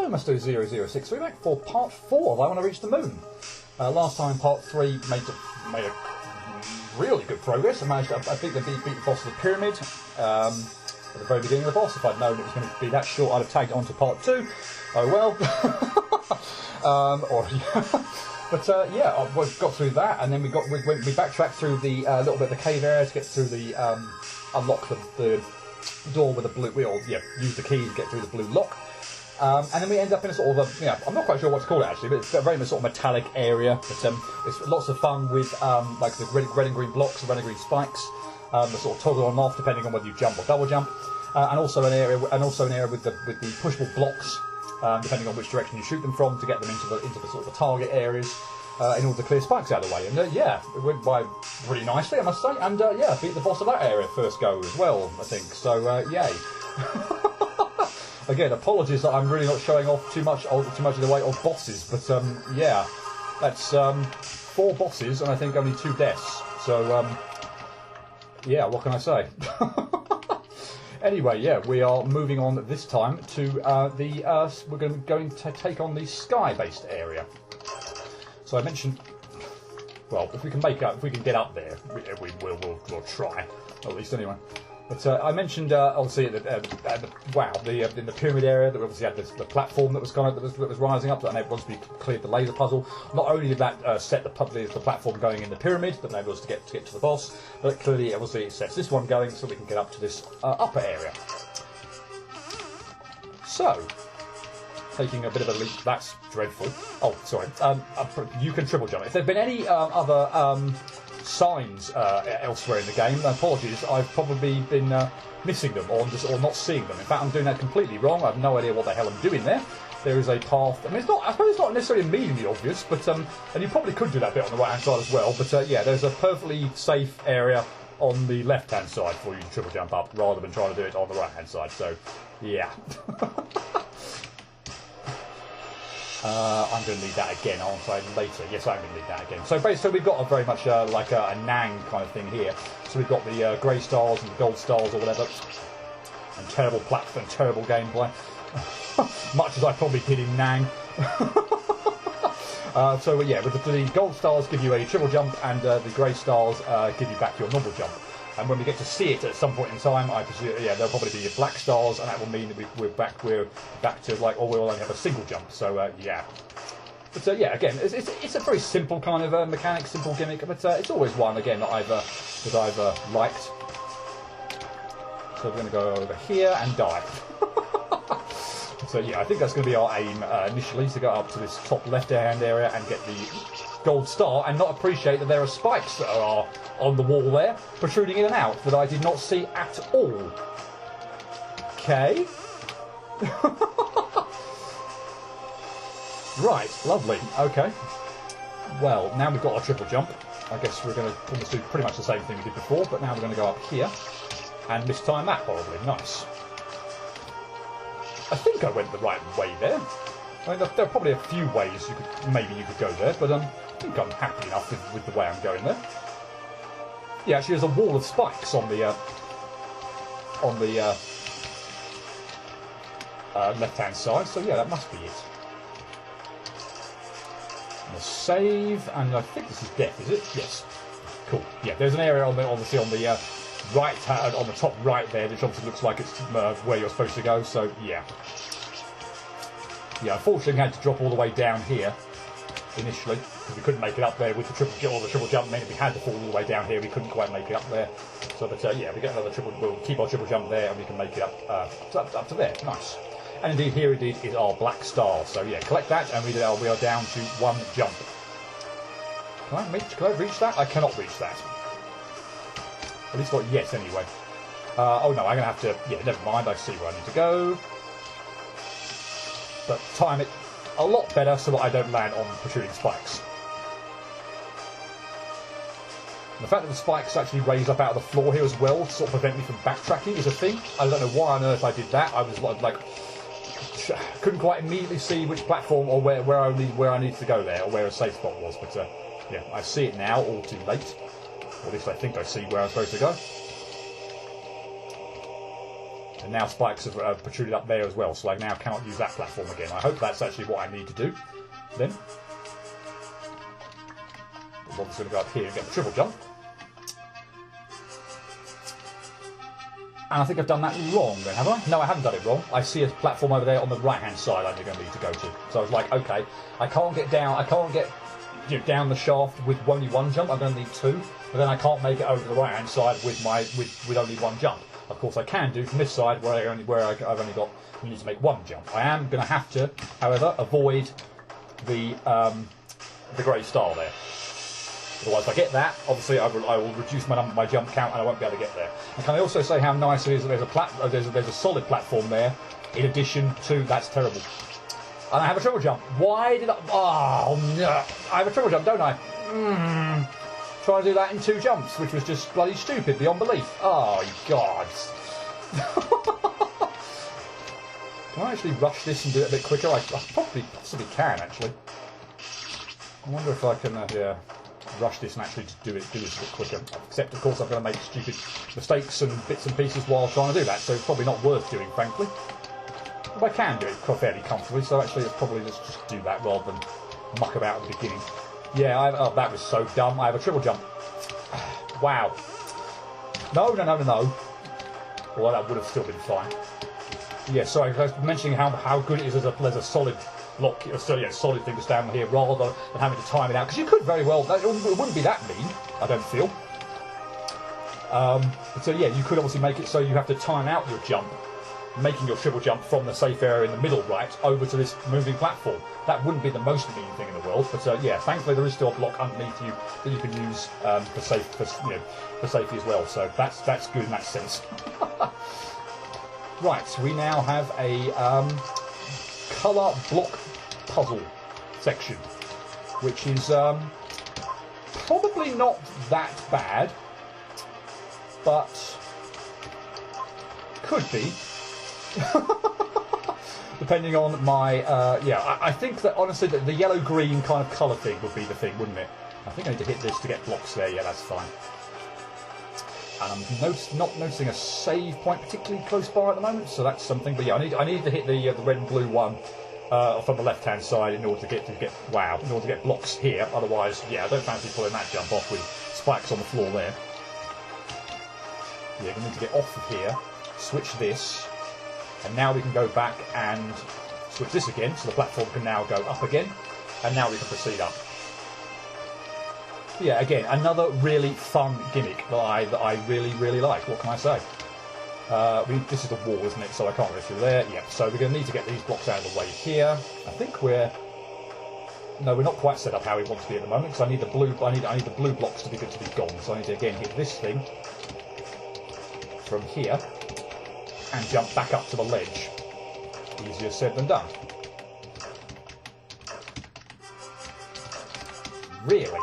Hello Mr. 006, we're back for part 4 of I Want to Reach the Moon. Last time part 3 made a really good progress. I managed to, I think, beat the boss of the pyramid at the very beginning of the boss. If I'd known it was going to be that short, I'd have tagged it on to part 2. Oh well. But yeah, we got through that, and then we backtracked through the little bit of the cave area to get through the unlock the door with the blue. We all use the key to get through the blue lock. And then we end up in a sort of I'm not quite sure what to call it actually, but it's a very much sort of metallic area. But it's lots of fun with like the red and green blocks, the red and green spikes, that sort of toggle on and off depending on whether you jump or double jump, and also an area with the pushable blocks, depending on which direction you shoot them from, to get them into the sort of the target areas, in order to clear spikes out of the way. And it went by pretty nicely, I must say. And beat the boss of that area first go as well, I think. So yay. Again, apologies that I'm really not showing off too much of the way of bosses, but yeah, that's 4 bosses and I think only 2 deaths. So yeah, what can I say? Anyway, yeah, we are moving on this time to we're going to take on the sky-based area. So I mentioned, well, if we can get up there, we'll try, at least anyway. But I mentioned obviously in the pyramid area that we obviously had the platform that was that was rising up, and once we cleared the laser puzzle, not only did that set the platform going in the pyramid that enabled us to get to the boss, but clearly obviously it sets this one going so we can get up to this upper area. So, taking a bit of a leap, that's dreadful. Oh, sorry. You can triple jump. If there have been any other signs elsewhere in the game, apologies, I've probably been missing them or not seeing them. In fact, I'm doing that completely wrong. I have no idea what the hell I'm doing there. There is a path. I mean, I suppose it's not necessarily immediately obvious, but and you probably could do that bit on the right hand side as well. But yeah, there's a perfectly safe area on the left hand side for you to triple jump up, rather than trying to do it on the right hand side. So yeah. I'm going to need that again, aren't I, later? Yes, I'm going to need that again. So basically, we've got a very much like a Nang kind of thing here. So we've got the grey stars and the gold stars or whatever, and terrible platform, terrible gameplay. Much as I probably did in Nang. So yeah, with the gold stars give you a triple jump, and the grey stars give you back your normal jump. And when we get to see it at some point in time, I presume, yeah, there'll probably be black stars, and that will mean that we're back to like, or we'll only have a single jump. So yeah, but yeah, again, it's a very simple kind of mechanic, simple gimmick, but it's always one again that I've liked. So we're going to go over here and die. So yeah, I think that's going to be our aim initially, to go up to this top left-hand area and get the gold star, and not appreciate that there are spikes that are on the wall there, protruding in and out, that I did not see at all. Okay. Right, lovely. Okay. Well, now we've got our triple jump. I guess we're going to almost do pretty much the same thing we did before, but now we're going to go up here and mistime that horribly. Nice. I think I went the right way there. I mean, there are probably a few ways you could go there, but I think I'm happy enough with the way I'm going there. Yeah, actually, there's a wall of spikes on the left-hand side, so yeah, that must be it. I'm gonna save, and I think this is death, is it? Yes. Cool. Yeah, there's an area obviously on the right hand, on the top right there, which obviously looks like it's where you're supposed to go. So yeah. Yeah, unfortunately, we had to drop all the way down here initially because we couldn't make it up there with the triple jump. Or the triple jump meant we had to fall all the way down here. We couldn't quite make it up there. So, but yeah, we get another triple. We'll keep our triple jump there, and we can make it up to there. Nice. And indeed, here indeed is our black star. So yeah, collect that, and we are down to 1 jump. Can I reach that? I cannot reach that. At least not yet, anyway. Oh no, I'm gonna have to. Yeah, never mind. I see where I need to go. But time it a lot better so that I don't land on protruding spikes. And the fact that the spikes actually raise up out of the floor here as well to sort of prevent me from backtracking is a thing. I don't know why on earth I did that. I was like couldn't quite immediately see which platform or where I needed to go there, or where a safe spot was. But yeah, I see it now, all too late. Or at least I think I see where I'm supposed to go. And now spikes have protruded up there as well, so I now cannot use that platform again. I hope that's actually what I need to do then. I'm obviously going to go up here and get the triple jump. And I think I've done that wrong then, have I? No, I haven't done it wrong. I see a platform over there on the right-hand side I'm going to need to go to. So I was like, okay, I can't get down, down the shaft with only one jump, I'm going to need two. But then I can't make it over to the right-hand side with only one jump. Of course I can do from this side where I've only got, you need to make one jump. I am going to have to, however, avoid the grey star there. Otherwise, if I get that, obviously I will reduce my jump count and I won't be able to get there. And can I also say how nice it is that there's a solid platform there, in addition to, that's terrible. And I have a triple jump. Why did I... Oh, no. I have a triple jump, don't I? Trying to do that in two jumps, which was just bloody stupid, beyond belief. Oh, God. Can I actually rush this and do it a bit quicker? I probably possibly can, actually. I wonder if I can, rush this and actually do this a bit quicker. Except, of course, I'm going to make stupid mistakes and bits and pieces while trying to do that, so it's probably not worth doing, frankly. But I can do it fairly comfortably, so actually it's probably just do that rather than muck about at the beginning. Yeah, that was so dumb. I have a triple jump. Wow. No. Well, that would have still been fine. Yeah, sorry, I was mentioning how good it is as a solid block, solid thing to stand here rather than having to time it out. Because you could very well, it wouldn't be that mean, I don't feel. So yeah, you could obviously make it so you have to time out your jump, making your triple jump from the safe area in the middle right over to this moving platform. That wouldn't be the most mean thing in the world, but yeah, thankfully there is still a block underneath you that you can use for safety as well. So that's good in that sense. Right, we now have a colour block puzzle section, which is probably not that bad, but could be. Depending on my, I think that honestly the yellow-green kind of colour thing would be the thing, wouldn't it? I think I need to hit this to get blocks there, yeah, that's fine. And I'm not noticing a save point particularly close by at the moment, so that's something. But yeah, I need to hit the red and blue one from the left-hand side in order to get blocks here. Otherwise, yeah, I don't fancy pulling that jump off with spikes on the floor there. Yeah, we need to get off of here, switch this. And now we can go back and switch this again, so the platform can now go up again, and now we can proceed up. Yeah, again, another really fun gimmick that I really like. What can I say? This is the wall, isn't it? So I can't go through there. Yep. So we're going to need to get these blocks out of the way here. I think we're not quite set up how we want to be at the moment, because I need the blue. I need the blue blocks to be gone. So I need to again hit this thing from here. And jump back up to the ledge. Easier said than done. Really?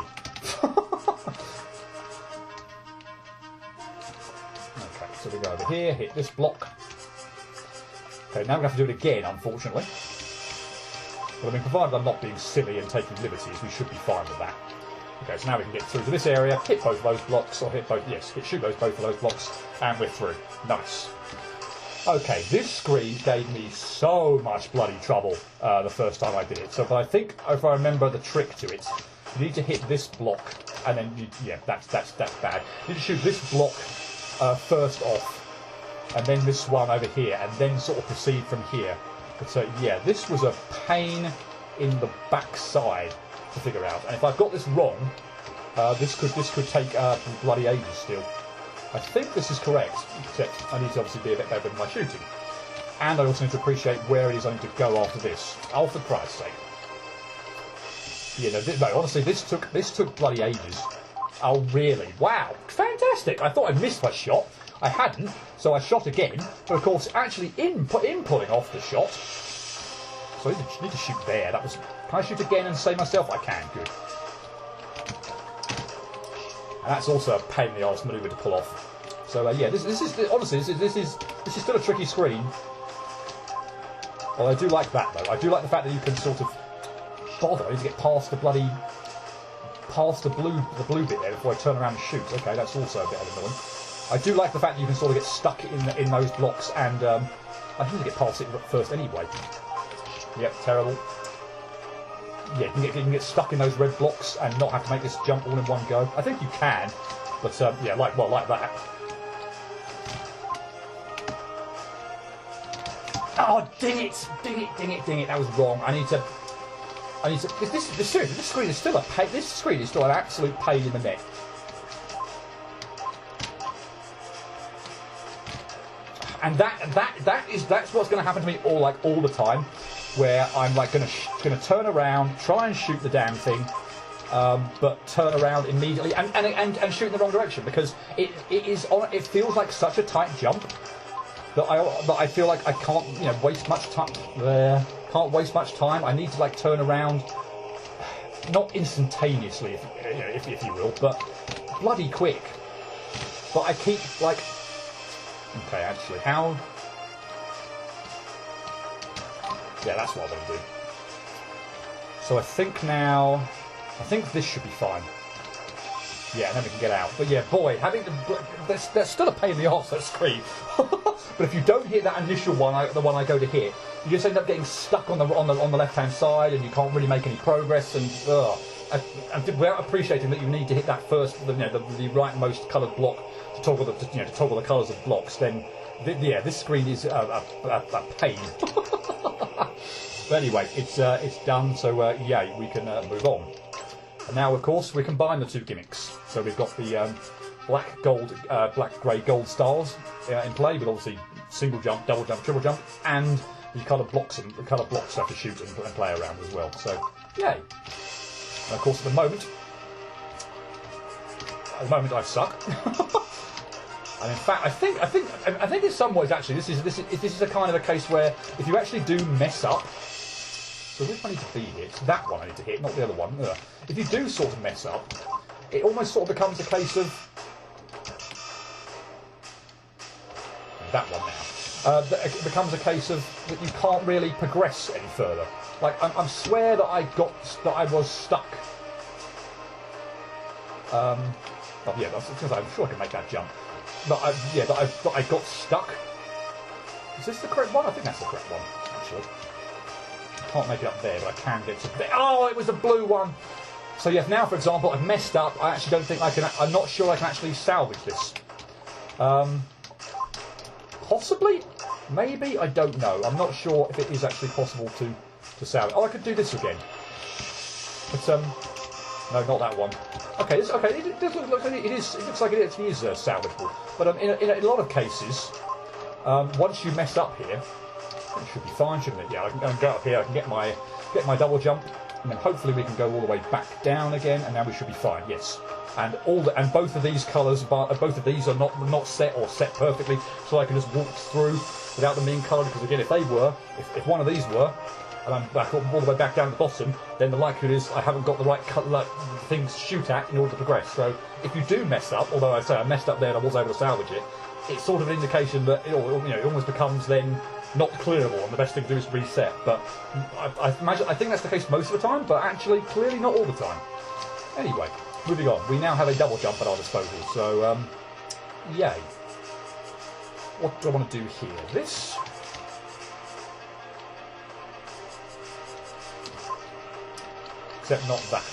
Okay, so we go over here, hit this block. Okay, now we're going to have to do it again, unfortunately. But I mean, provided I'm not being silly and taking liberties, we should be fine with that. Okay, so now we can get through to this area, hit both of those blocks, or shoot both of those blocks, and we're through. Nice. Okay, this screen gave me so much bloody trouble the first time I did it. So, but I think if I remember the trick to it, you need to hit this block, and then that's bad. You need to shoot this block first off, and then this one over here, and then sort of proceed from here. But so yeah, this was a pain in the backside to figure out. And if I've got this wrong, this could take bloody ages still. I think this is correct, except I need to obviously be a bit better with my shooting. And I also need to appreciate where it is I need to go after this. Oh, for Christ's sake. Yeah, no, honestly, this took bloody ages. Oh, really? Wow. Fantastic. I thought I'd missed my shot. I hadn't, so I shot again. But, of course, actually, in pulling off the shot... So I need to shoot there. Can I shoot again and save myself? I can. Good. And that's also a pain in the arse manoeuvre to pull off. So yeah, this is honestly this is still a tricky screen. Well, I do like that though. I do like the fact that you can sort of bother. I need to get past the blue bit there before I turn around and shoot. Okay, that's also a bit of annoying. I do like the fact that you can sort of get stuck in those blocks, and I need to get past it first anyway. Yep, terrible. Yeah, you can get stuck in those red blocks and not have to make this jump all in one go. I think you can, but yeah, like that. Oh, ding it! That was wrong. I need to. This screen is still This screen is still an absolute pain in the neck. And that's what's going to happen to me all the time, where I'm like going to turn around, try and shoot the damn thing, but turn around immediately and shoot in the wrong direction, because it feels like such a tight jump that I feel like I can't waste much time there. Can't waste much time. I need to like turn around, not instantaneously, if you will, but bloody quick. But I keep like. Okay, actually, how? Yeah, that's what I'm going to do. So I think this should be fine. Yeah, and then we can get out. But yeah, boy, there's still a pain in the arse, that screen. But if you don't hit that initial one, the one I go to hit, you just end up getting stuck on the left-hand side, and you can't really make any progress. And without appreciating that you need to hit that first, the rightmost coloured block to toggle the colours of blocks, then yeah, this screen is a pain. But anyway, it's done. So yeah, we can move on. And now, of course, we combine the two gimmicks. So we've got the black, grey, gold stars in play, with obviously single jump, double jump, triple jump, and the colour blocks to have to shoot and play around as well. So yay! And of course, at the moment I suck. And in fact, I think in some ways actually this is a kind of a case where if you actually do mess up. So which one I need to be here? It's that one I need to hit, not the other one. Ugh. If you do sort of mess up, it almost sort of becomes a case of that one now. It becomes a case of that you can't really progress any further. Like I swear that I was stuck. Oh yeah, because I'm sure I can make that jump. But I got stuck. Is this the correct one? I think that's the correct one, actually. I can't make it up there, but I can get to there. Oh, it was the blue one. So yes, now for example, I've messed up. I actually don't think I can. I'm not sure I can actually salvage this. Possibly, maybe. I don't know. I'm not sure if it is actually possible to salvage. Oh, I could do this again. But no, not that one. Okay, it does look like it is. It looks like it actually is salvageable. But in a lot of cases, once you mess up here. It should be fine, shouldn't it? Yeah, I can go up here, I can get my double jump, and then hopefully we can go all the way back down again, and now we should be fine, yes. And both of these colours, both of these are not set or set perfectly, so I can just walk through without them being coloured, because again, if if one of these were, and I'm back all the way back down to the bottom, then the likelihood is I haven't got the right things to shoot at in order to progress. So if you do mess up, although I say I messed up there and I was able to salvage it, it's sort of an indication that it almost becomes then not clearable, and the best thing to do is reset. But I think that's the case most of the time, but actually clearly not all the time. Anyway, moving on. We now have a double jump at our disposal, so yay. What do I want to do here? This. Except not that.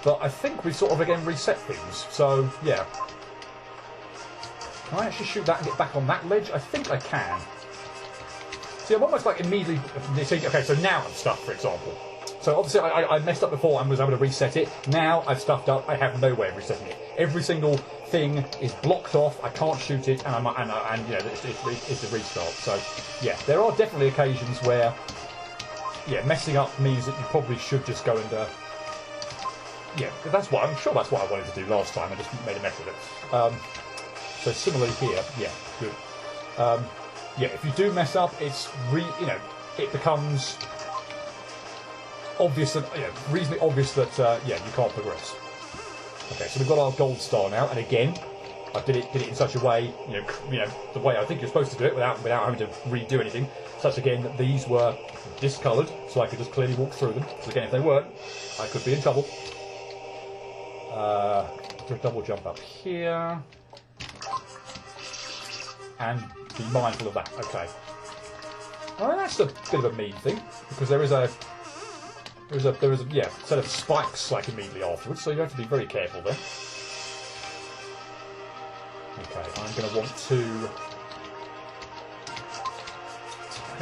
But I think we sort of again reset things, so yeah. Can I actually shoot that and get back on that ledge? I think I can. See, I'm almost like immediately... Okay, so now I'm stuck, for example. So obviously I messed up before and was able to reset it. Now I've stuffed up, I have no way of resetting it. Every single thing is blocked off, I can't shoot it, and it's a restart. So, yeah, there are definitely occasions where, yeah, messing up means that you probably should just go and... yeah, I'm sure that's what I wanted to do last time, I just made a mess of it. So similarly here, yeah, good. Yeah, if you do mess up, it's it becomes obvious that reasonably obvious that yeah, you can't progress. Okay, so we've got our gold star now, and again, I did it in such a way, the way I think you're supposed to do it, without having to redo anything. Such again that these were discoloured, so I could just clearly walk through them. So again, if they weren't, I could be in trouble. Do a double jump up here. and be mindful of that. Okay. Well, that's a bit of a mean thing, because there is a set of spikes like immediately afterwards, so you have to be very careful there. Okay, I'm going to want to...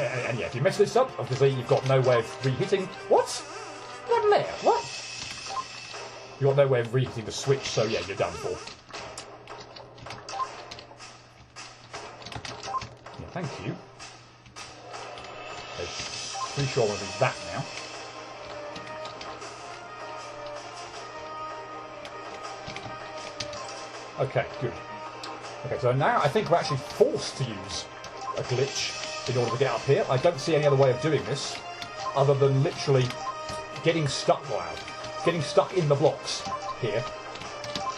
And yeah, if you mess this up, obviously you've got no way of reheating... What? What there? What? You've got no way of reheating the switch, so yeah, you're done for. Yeah, thank you. Okay, pretty sure I want to do that now. Okay, good. Okay, so now I think we're actually forced to use a glitch in order to get up here. I don't see any other way of doing this other than literally getting stuck in the blocks here.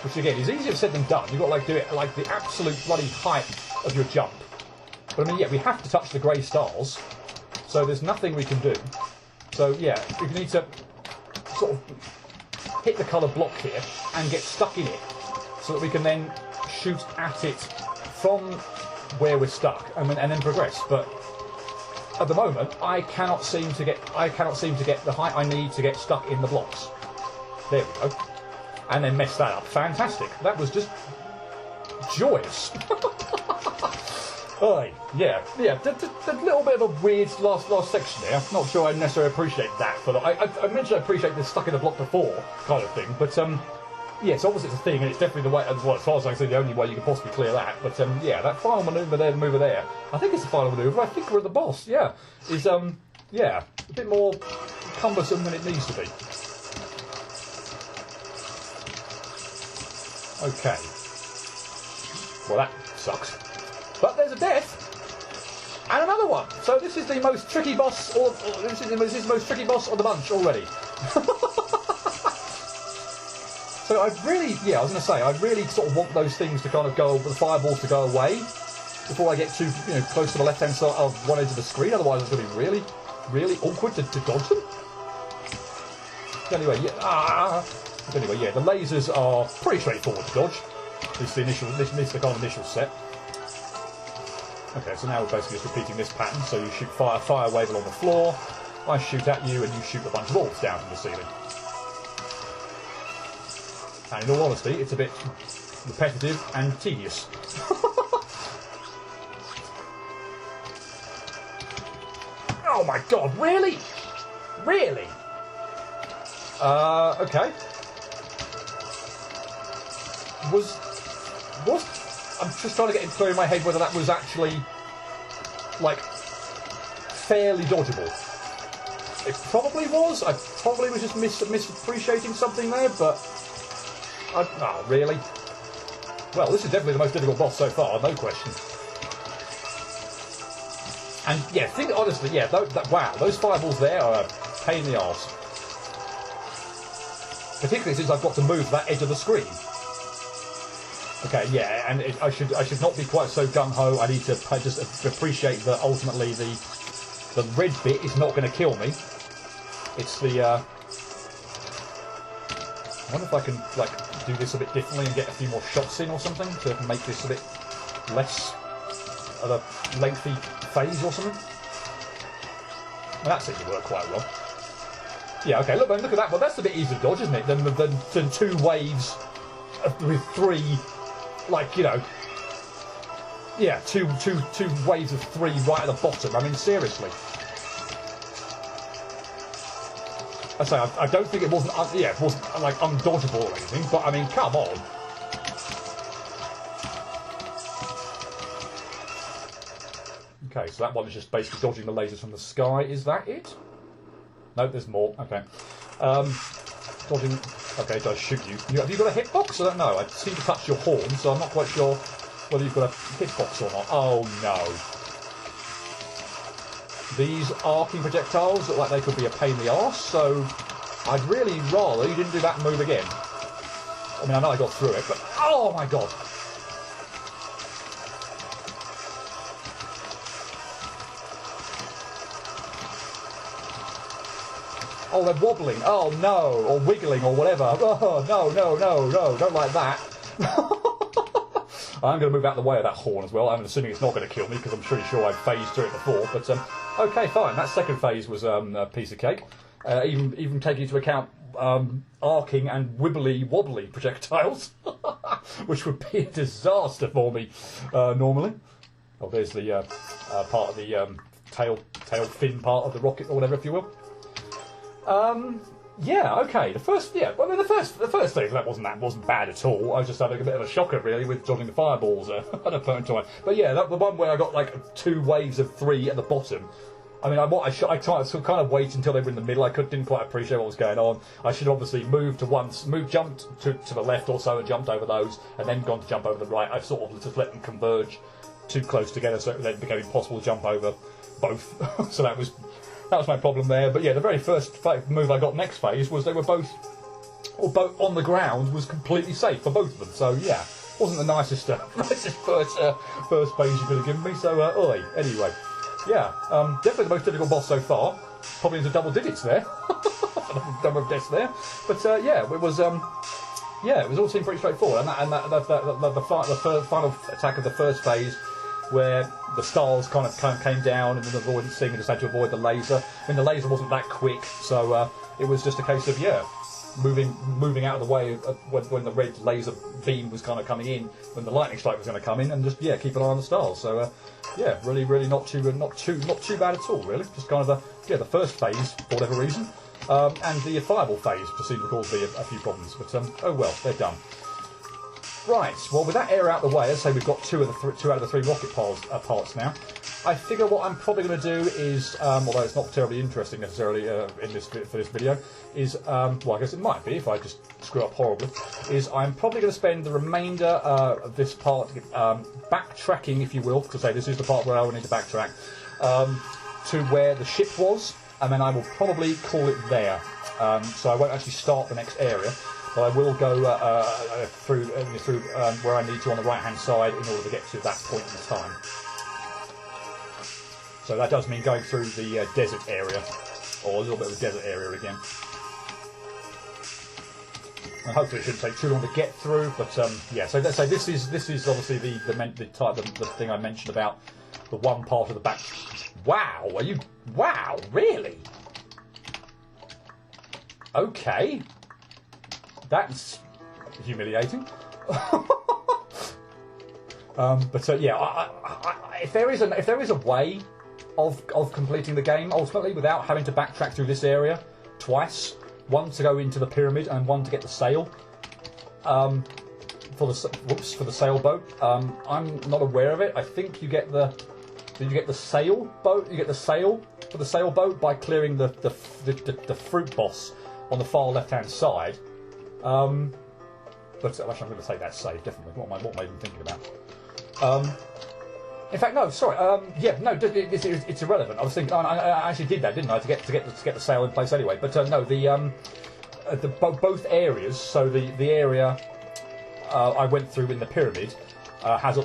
Which again is easier said than done. You've got to like do it like the absolute bloody height of your jump. But I mean, yeah, we have to touch the grey stars, so there's nothing we can do. So yeah, we need to sort of hit the colour block here and get stuck in it, so that we can then shoot at it from where we're stuck and then progress. But at the moment, I cannot seem to get the height I need to get stuck in the blocks. There we go. And then mess that up. Fantastic. That was just joyous. Oh, yeah. A little bit of a weird last section there. I'm not sure I necessarily appreciate that. But I mentioned I appreciate the stuck in the block before kind of thing. But yes, obviously it's a thing, and it's definitely the way. Well, as far as I can see, the only way you can possibly clear that. But yeah, that final maneuver there. I think it's the final maneuver. I think we're at the boss. Yeah, is yeah, a bit more cumbersome than it needs to be. Okay. Well, that sucks. But there's a death and another one. So this is the most tricky boss, or this is the most tricky boss of the bunch already. So I really sort of want those things to kind of go, the fireballs to go away before I get too, close to the left-hand side of one edge of the screen. Otherwise, it's going to be really, really awkward to dodge them. Anyway, yeah. Anyway, yeah, the lasers are pretty straightforward to dodge. This is the kind of initial set. Okay, so now we're basically just repeating this pattern. So you shoot fire wave along the floor. I shoot at you, and you shoot a bunch of balls down from the ceiling. And in all honesty, it's a bit repetitive and tedious. Oh my god, really? Really? Okay. I'm just trying to get it clear in my head whether that was actually, like, fairly dodgeable. It probably was. I probably was just misappreciating something there, but... Oh, really? Well, this is definitely the most difficult boss so far, no question. And, yeah, honestly, yeah, wow, those fireballs there are a pain in the arse. Particularly since I've got to move that edge of the screen. Okay, yeah, and I should not be quite so gung-ho. I need to just appreciate that ultimately the red bit is not going to kill me. It's the... I wonder if I can, like, do this a bit differently and get a few more shots in or something to make this a bit less of a lengthy phase or something. Well, that seems to work quite well. Yeah, okay, look at that. Well, that's a bit easier to dodge, isn't it? Than two waves with three, like, yeah, two waves of three right at the bottom. I mean, seriously. I say, I don't think it wasn't, it wasn't, like, undodgeable or anything, but, I mean, come on. Okay, so that one is just basically dodging the lasers from the sky. Is that it? No, there's more. Okay. Dodging... Okay, does shoot you. Have you got a hitbox? I don't know. I seem to touch your horn, so I'm not quite sure whether you've got a hitbox or not. Oh, no. These arcing projectiles look like they could be a pain in the arse, so I'd really rather you didn't do that move again. I mean, I know I got through it, but... Oh, my God. Oh, they're wobbling. Oh, no. Or wiggling or whatever. Oh, no. Don't like that. I'm going to move out of the way of that horn as well. I'm assuming it's not going to kill me because I'm pretty sure I've phased through it before. But okay, fine. That second phase was a piece of cake. Even taking into account arcing and wibbly wobbly projectiles, which would be a disaster for me normally. Oh, there's the part of the tail fin part of the rocket or whatever, if you will. Yeah, okay. The first stage that wasn't bad at all. I was just having a bit of a shocker really with dodging the fireballs at a point in time. But yeah, the one where I got like 2 waves of 3 at the bottom. I mean, I tried to kind of wait until they were in the middle. Didn't quite appreciate what was going on. I should obviously jumped to the left or so and jumped over those, and then gone to jump over the right. I sort of just let them converge too close together, so it became impossible to jump over both. So that was my problem there. But yeah, the very first move I got next phase was they were both on the ground was completely safe for both of them. So yeah, wasn't the nicest first phase you could have given me. So anyway. Yeah, definitely the most difficult boss so far. Probably into double digits there. Number of deaths there. But yeah, it was all seemed pretty straightforward. And the final attack of the first phase, where the stars kind of came down and then the avoidance thing, and just had to avoid the laser. I mean, the laser wasn't that quick, so it was just a case of moving out of the way when the red laser beam was kind of coming in, when the lightning strike was going to come in, and just keep an eye on the stars. So yeah, really not too bad at all, really. Just kind of the first phase for whatever reason, and the fireball phase just seemed to cause me a few problems. But oh well, they're done. Right. Well, with that area out of the way, let's say we've got 2 out of the 3 rocket parts now. I figure what I'm probably going to do is, although it's not terribly interesting necessarily for this video, is, well, I guess it might be if I just screw up horribly, is I'm probably going to spend the remainder of this part backtracking, if you will, to say this is the part where I will need to backtrack, to where the ship was, and then I will probably call it there. So I won't actually start the next area, but I will go through where I need to on the right-hand side in order to get to that point in time. So that does mean going through the desert area, or a little bit of a desert area again. And hopefully it shouldn't take too long to get through, but yeah. So let's say this is obviously the thing I mentioned about the one part of the back. Wow, wow, really? Okay, that's humiliating. But yeah, if there is a way of completing the game ultimately without having to backtrack through this area twice, one to go into the pyramid and one to get the sail for the sailboat. I'm not aware of it. I think you get the sailboat. You get the sail for the sailboat by clearing the fruit boss on the far left hand side. But actually, I'm going to take that save definitely. What am I even thinking about? In fact, no. Sorry. Yeah, no. It's irrelevant. I was thinking. I actually did that, didn't I, to get the sail in place anyway? But no. Both areas. So the area I went through in the pyramid has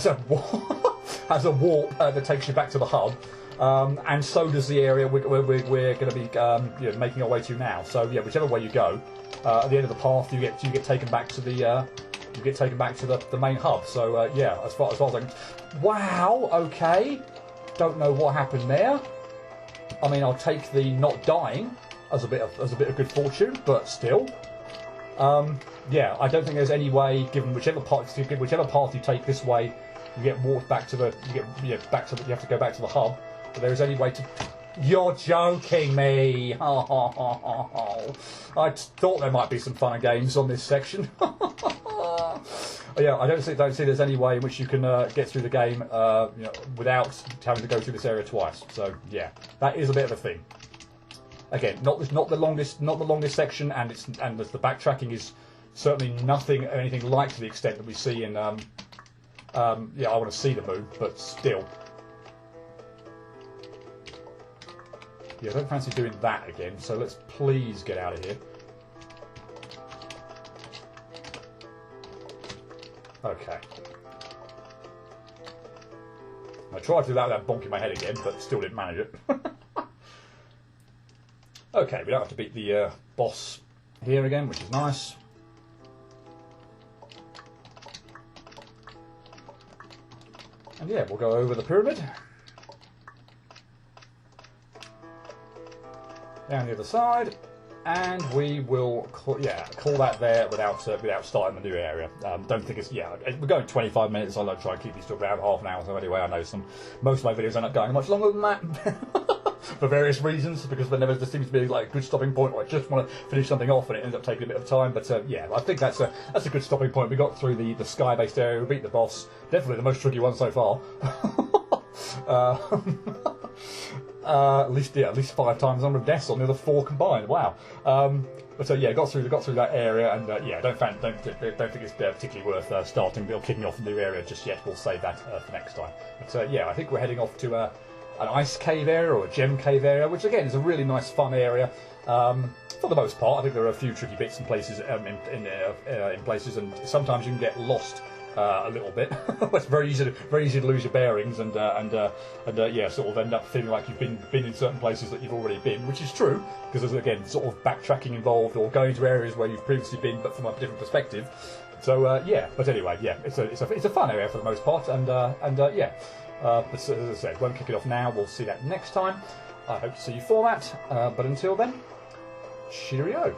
a warp that takes you back to the hub. And so does the area we're going to be making our way to now. So yeah, whichever way you go, at the end of the path, you get taken back to the main hub. So yeah, as far as I can. Wow. Okay. Don't know what happened there. I mean, I'll take the not dying as a bit of good fortune, but still. Yeah, I don't think there's any way, given whichever path you take this way, you get walked back to the you have to go back to the hub. But there is any way to. You're joking me! I thought there might be some fun and games on this section. Yeah, I don't see there's any way in which you can get through the game without having to go through this area twice. So yeah, that is a bit of a thing. Again, not the longest section, and the backtracking is certainly anything like to the extent that we see in yeah, I want to see the moon, but still. Yeah, I don't fancy doing that again, so let's please get out of here. Okay. I tried to do that without bonking my head again, but still didn't manage it. Okay, we don't have to beat the boss here again, which is nice. yeah, we'll go over the pyramid. Down the other side. And we will, call that there without starting the new area. Don't think it's, we're going 25 minutes. I like try and keep these to around half an hour. So anyway, I know most of my videos end up going much longer than that for various reasons, because there never just seems to be like a good stopping point, or I just want to finish something off and it ends up taking a bit of time. But I think that's a good stopping point. We got through the sky-based area. We beat the boss. Definitely the most tricky one so far. At least 5 times the number of deaths on the other 4 combined. Wow. But got through that area, and don't think it's particularly worth starting or kicking off a new area just yet. We'll save that for next time. But I think we're heading off to an ice cave area or a gem cave area, which again is a really nice, fun area. For the most part, I think there are a few tricky bits and places in places, and sometimes you can get lost. A little bit. It's very easy to lose your bearings and sort of end up feeling like you've been in certain places that you've already been, which is true, because there's again sort of backtracking involved or going to areas where you've previously been but from a different perspective. So but anyway, it's a fun area for the most part, but as I said, won't kick it off now. We'll see that next time. I hope to see you for that. But until then, cheerio.